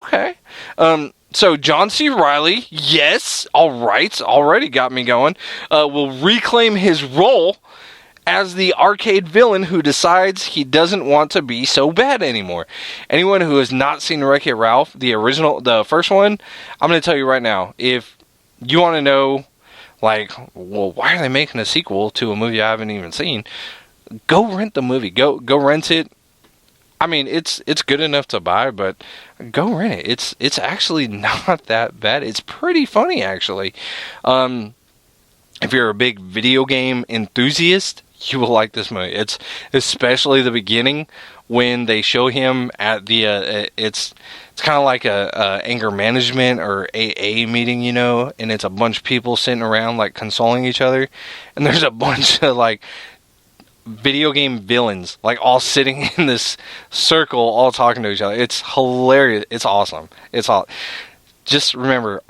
Okay. So John C. Reilly, yes, all right, already got me going, will reclaim his role as the arcade villain who decides he doesn't want to be so bad anymore. Anyone who has not seen Wreck-It Ralph, the first one, I'm going to tell you right now, if you want to know, like, well, why are they making a sequel to a movie I haven't even seen? Go rent the movie. Go rent it. I mean, it's good enough to buy, but go rent it. It's actually not that bad. It's pretty funny, actually. If you're a big video game enthusiast, you will like this movie. It's especially the beginning when they show him at the it's kind of like a anger management or AA meeting, you know, and it's a bunch of people sitting around like consoling each other, and there's a bunch of like video game villains like all sitting in this circle all talking to each other. It's hilarious. It's awesome. It's all just remember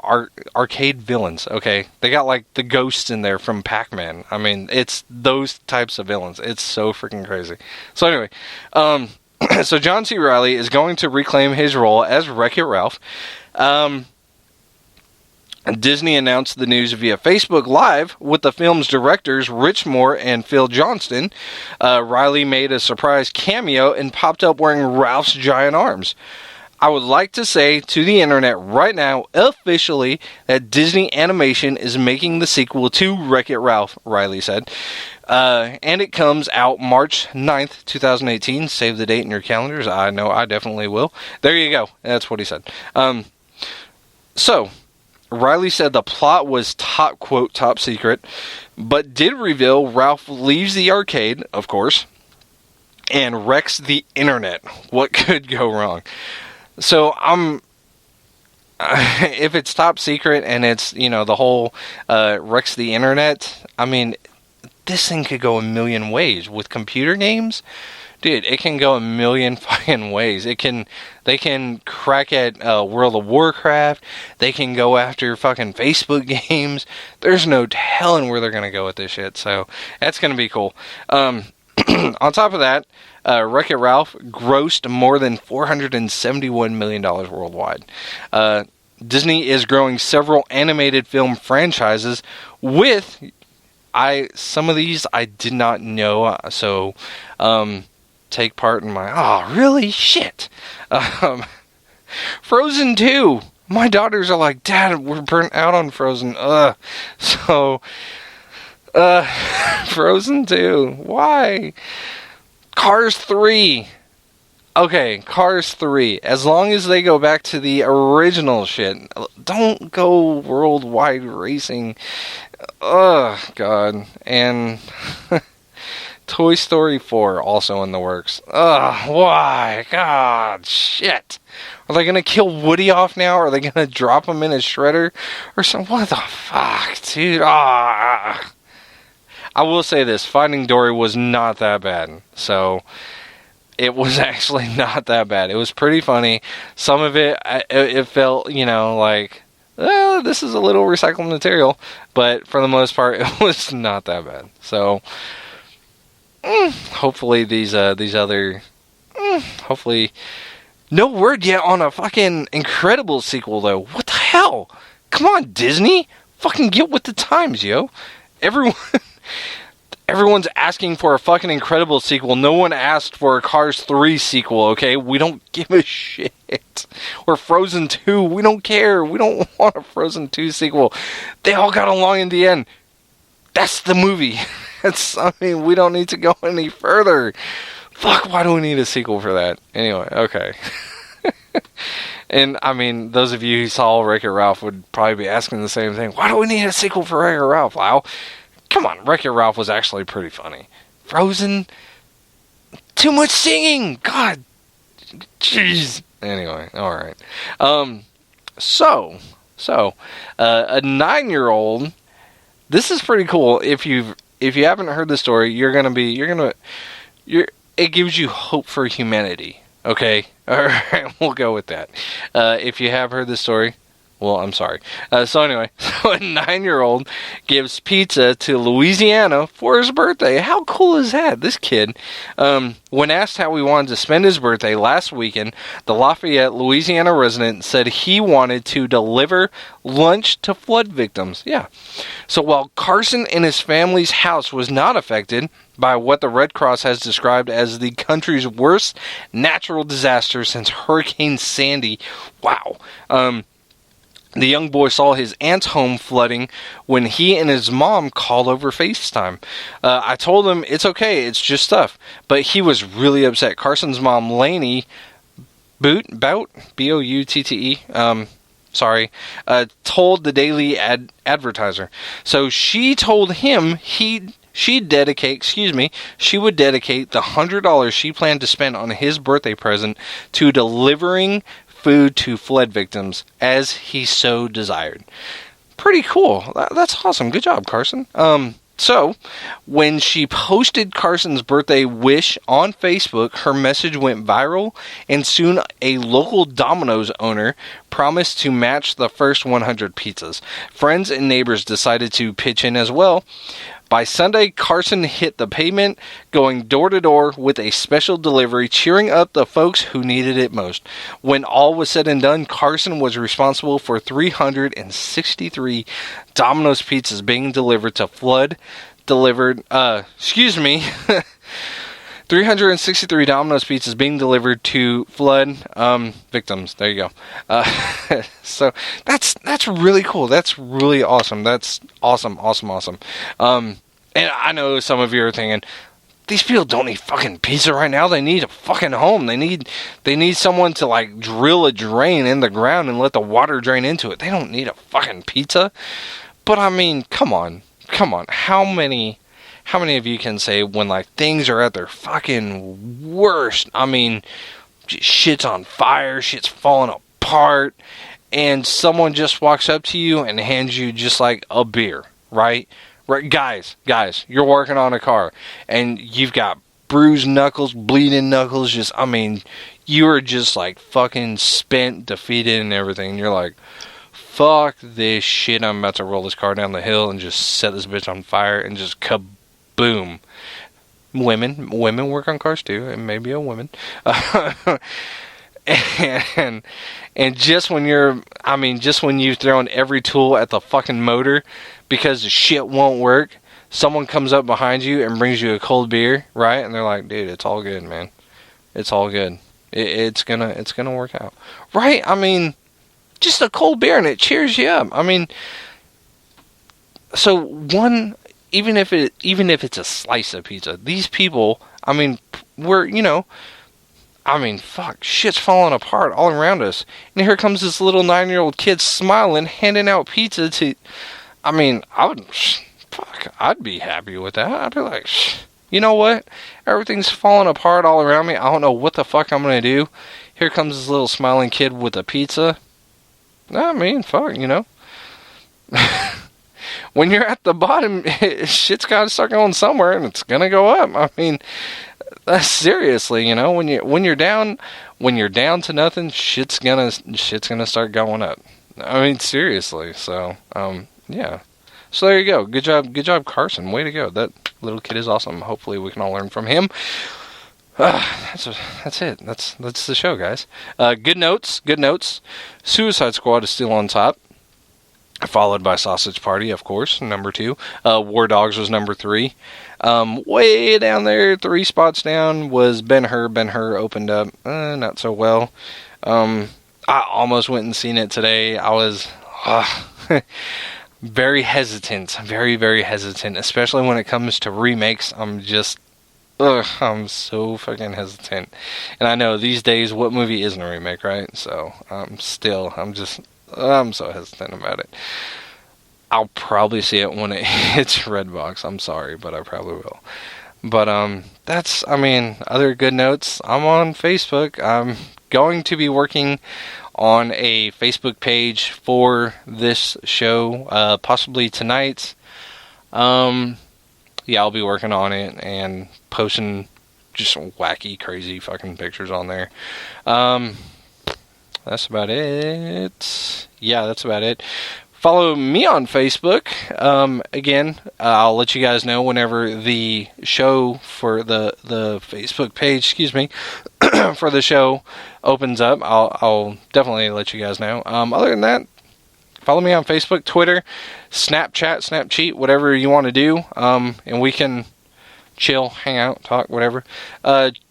arcade villains, okay? They got like the ghosts in there from Pac-Man. I mean, it's those types of villains. It's so freaking crazy. So anyway, so John C. Reilly is going to reclaim his role as Wreck-It Ralph. Disney announced the news via Facebook Live with the film's directors Rich Moore and Phil Johnston. Reilly made a surprise cameo and popped up wearing Ralph's giant arms. I would like to say to the internet right now, officially, that Disney Animation is making the sequel to Wreck-It Ralph, Reilly said. And it comes out March 9th, 2018. Save the date in your calendars. I know I definitely will. There you go. That's what he said. So, Reilly said the plot was top secret, but did reveal Ralph leaves the arcade, of course, and wrecks the internet. What could go wrong? So if it's top secret and it's, you know, the whole wrecks the internet, I mean, this thing could go a million ways. With computer games, dude, it can go a million fucking ways. They can crack at World of Warcraft. They can go after fucking Facebook games. There's no telling where they're gonna go with this shit. So that's gonna be cool. On top of that, Wreck-It Ralph grossed more than $471 million worldwide. Disney is growing several animated film franchises with some of these I did not know. So take part in my really shit. Frozen 2. My daughters are like, Dad, we're burnt out on Frozen. So Frozen 2. Why? Cars 3. Okay, Cars 3. As long as they go back to the original shit. Don't go worldwide racing. God. And Toy Story 4 also in the works. Why? God, shit. Are they gonna kill Woody off now? Are they gonna drop him in a shredder? Or something? What the fuck, dude? I will say this, Finding Dory was not that bad. So, it was actually not that bad. It was pretty funny. Some of it felt, you know, like, well, this is a little recycled material. But for the most part, it was not that bad. So, hopefully these other... hopefully... No word yet on a fucking Incredibles sequel, though. What the hell? Come on, Disney. Fucking get with the times, yo. Everyone's asking for a fucking Incredibles sequel. No one asked for a Cars 3 sequel, okay? We don't give a shit. Or Frozen 2. We don't care. We don't want a Frozen 2 sequel. They all got along in the end. That's the movie. We don't need to go any further. Fuck, why do we need a sequel for that? Anyway, okay. And, I mean, those of you who saw Wreck-It Ralph would probably be asking the same thing. Why do we need a sequel for Wreck-It Ralph, Lyle? Come on, Wreck-It Ralph was actually pretty funny. Frozen? Too much singing! God! Jeez! Anyway, alright. So, a 9-year-old... This is pretty cool. If you haven't heard the story, it gives you hope for humanity. Okay? Alright, we'll go with that. If you have heard the story, Well, I'm sorry. So anyway, so a 9-year-old gives pizza to Louisiana for his birthday. How cool is that? This kid, when asked how he wanted to spend his birthday last weekend, the Lafayette, Louisiana resident said he wanted to deliver lunch to flood victims. Yeah. So while Carson and his family's house was not affected by what the Red Cross has described as the country's worst natural disaster since Hurricane Sandy. Wow. The young boy saw his aunt's home flooding when he and his mom called over FaceTime. I told him it's okay, it's just stuff. But he was really upset. Carson's mom, Lainey Bout, B-O-U-T-T-E, told the Daily Advertiser. So she told him she would dedicate the $100 she planned to spend on his birthday present to delivering food to flood victims as he so desired. Pretty cool. That's awesome. Good job, Carson. So, when she posted Carson's birthday wish on Facebook, her message went viral, and soon a local Domino's owner promised to match the first 100 pizzas. Friends and neighbors decided to pitch in as well. By Sunday, Carson hit the pavement, going door to door with a special delivery, cheering up the folks who needed it most. When all was said and done, Carson was responsible for 363 Domino's pizzas being delivered to 363 Domino's pizzas being delivered to flood victims. There you go. So that's really cool. That's really awesome. That's awesome. And I know some of you are thinking, these people don't need fucking pizza right now. They need a fucking home. They need someone to like drill a drain in the ground and let the water drain into it. They don't need a fucking pizza. But I mean, come on. How many of you can say when like things are at their fucking worst? I mean, shit's on fire, shit's falling apart, and someone just walks up to you and hands you just like a beer, right? Right, guys, you're working on a car and you've got bruised knuckles, bleeding knuckles, you're just like fucking spent, defeated and everything. And you're like, fuck this shit, I'm about to roll this car down the hill and just set this bitch on fire and just kaboom. Women work on cars too, and maybe a woman. And just when you've thrown every tool at the fucking motor because the shit won't work, someone comes up behind you and brings you a cold beer, right? And they're like, dude, it's all good, man. It's all good. It's gonna work out. Right? I mean, just a cold beer and it cheers you up. I mean, so even if it's a slice of pizza, these people, I mean, fuck, shit's falling apart all around us. And here comes this little 9-year-old kid smiling, handing out pizza to, I'd be happy with that. I'd be like, you know what? Everything's falling apart all around me. I don't know what the fuck I'm going to do. Here comes this little smiling kid with a pizza. I mean, fuck, when you're at the bottom, shit's got to start going somewhere, and it's going to go up. I mean, seriously, when you're down to nothing, shit's gonna start going up. I mean, seriously. So, yeah. So there you go. Good job, Carson. Way to go. That little kid is awesome. Hopefully, we can all learn from him. That's it. That's the show, guys. Good notes. Suicide Squad is still on top, followed by Sausage Party, of course, number 2. War Dogs was number 3. Way down there, 3 spots down, was Ben-Hur. Ben-Hur opened up not so well. I almost went and seen it today. I was very hesitant, very, very hesitant, especially when it comes to remakes. I'm so fucking hesitant. And I know these days, what movie isn't a remake, right? So, I'm so hesitant about it. I'll probably see it when it hits Redbox. I'm sorry, but I probably will. But, other good notes. I'm on Facebook. I'm going to be working on a Facebook page for this show, possibly tonight. Yeah, I'll be working on it and posting just wacky, crazy fucking pictures on there. that's about it. Yeah, that's about it. Follow me on Facebook. Again, I'll let you guys know whenever the show for the Facebook page, for the show opens up. I'll definitely let you guys know. Other than that, follow me on Facebook, Twitter, Snapchat, Snapcheat, whatever you want to do. And we can chill, hang out, talk, whatever.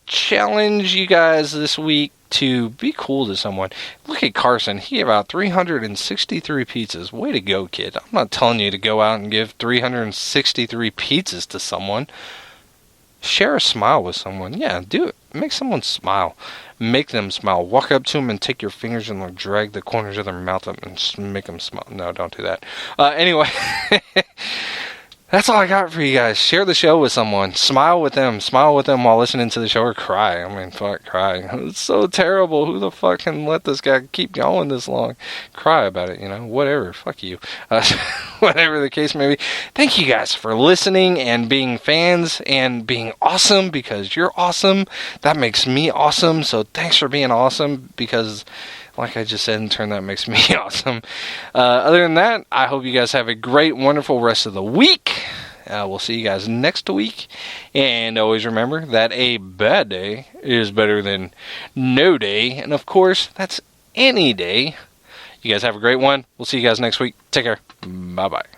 Challenge you guys this week to be cool to someone. Look at Carson. He gave out 363 pizzas. Way to go, kid. I'm not telling you to go out and give 363 pizzas to someone. Share a smile with someone. Yeah, do it. Make someone smile. Make them smile. Walk up to them and take your fingers and drag the corners of their mouth up and make them smile. No, don't do that. Anyway. That's all I got for you guys. Share the show with someone. Smile with them. Smile with them while listening to the show, or cry. I mean, fuck, cry. It's so terrible. Who the fuck can let this guy keep going this long? Cry about it, whatever. Fuck you. Whatever the case may be. Thank you guys for listening and being fans and being awesome, because you're awesome. That makes me awesome. So thanks for being awesome, because like I just said in turn, that makes me awesome. Other than that, I hope you guys have a great, wonderful rest of the week. We'll see you guys next week. And always remember that a bad day is better than no day. And of course, that's any day. You guys have a great one. We'll see you guys next week. Take care. Bye-bye.